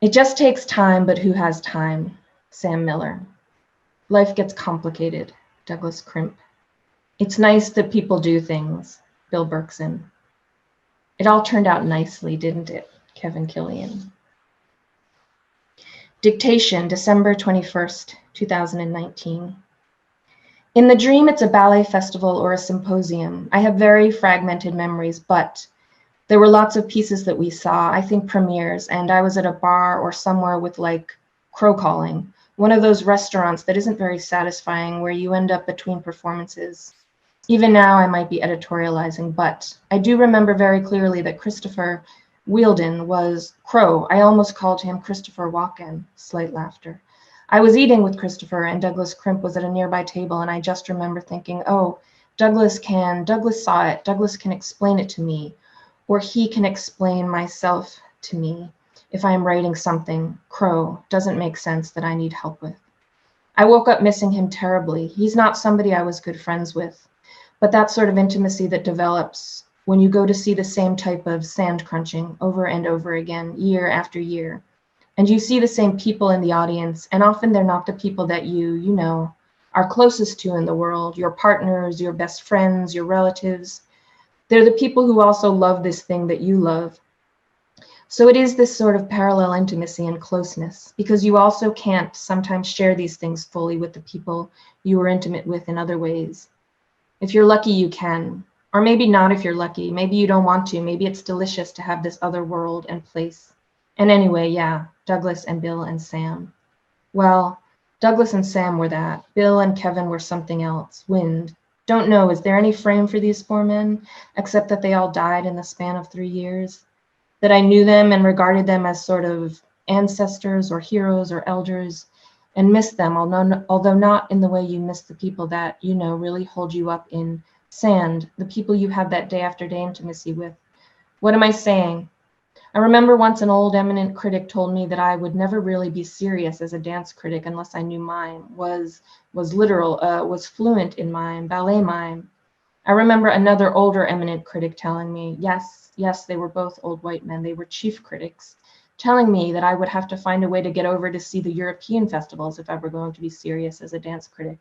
It just takes time, but who has time? Sam Miller. Life gets complicated. Douglas Crimp. It's nice that people do things. Bill Berkson. It all turned out nicely, didn't it? Kevin Killian. Dictation, December 21st, 2019. In the dream, it's a ballet festival or a symposium. I have very fragmented memories, but there were lots of pieces that we saw, I think premieres, and I was at a bar or somewhere with like crow calling, one of those restaurants that isn't very satisfying where you end up between performances. Even now I might be editorializing, but I do remember very clearly that Christopher Wheeldon was Crow. I almost called him Christopher Walken, slight laughter. I was eating with Christopher and Douglas Crimp was at a nearby table and I just remember thinking, oh, Douglas saw it, Douglas can explain it to me, or he can explain myself to me. If I am writing something, Crow, doesn't make sense that I need help with. I woke up missing him terribly. He's not somebody I was good friends with. But that sort of intimacy that develops when you go to see the same type of sand crunching over and over again, year after year. And you see the same people in the audience, and often they're not the people that you know, are closest to in the world, your partners, your best friends, your relatives. They're the people who also love this thing that you love. So it is this sort of parallel intimacy and closeness, because you also can't sometimes share these things fully with the people you are intimate with in other ways. If you're lucky, you can, or maybe not if you're lucky. Maybe you don't want to. Maybe it's delicious to have this other world and place. And anyway, yeah, Douglas and Bill and Sam. Well, Douglas and Sam were that. Bill and Kevin were something else. Wind. Don't know, is there any frame for these four men, except that they all died in the span of 3 years? That I knew them and regarded them as sort of ancestors or heroes or elders, and miss them, although not in the way you miss the people that, you know, really hold you up in sand, the people you have that day after day intimacy with. What am I saying? I remember once an old eminent critic told me that I would never really be serious as a dance critic unless I knew mime, was literal, was fluent in mime, ballet mime. I remember another older eminent critic telling me, yes, they were both old white men, they were chief critics, telling me that I would have to find a way to get over to see the European festivals if I were going to be serious as a dance critic.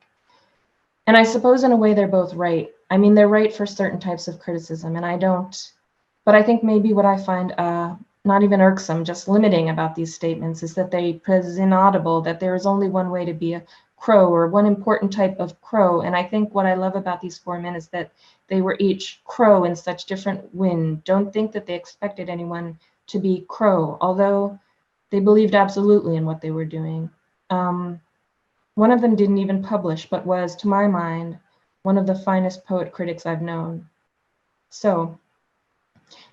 And I suppose in a way they're both right. I mean, they're right for certain types of criticism, and I don't. But I think maybe what I find not even irksome, just limiting about these statements is that they present inaudible, that there is only one way to be a crow or one important type of crow. And I think what I love about these four men is that they were each crow in such different wind. Don't think that they expected anyone to be crow, although they believed absolutely in what they were doing. One of them didn't even publish, but was, to my mind, one of the finest poet critics I've known. So,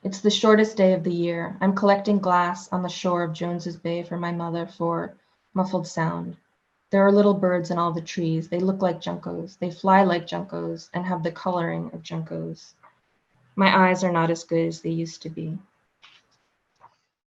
it's the shortest day of the year. I'm collecting glass on the shore of Jones's Bay for my mother for muffled sound. There are little birds in all the trees. They look like juncos. They fly like juncos and have the coloring of juncos. My eyes are not as good as they used to be.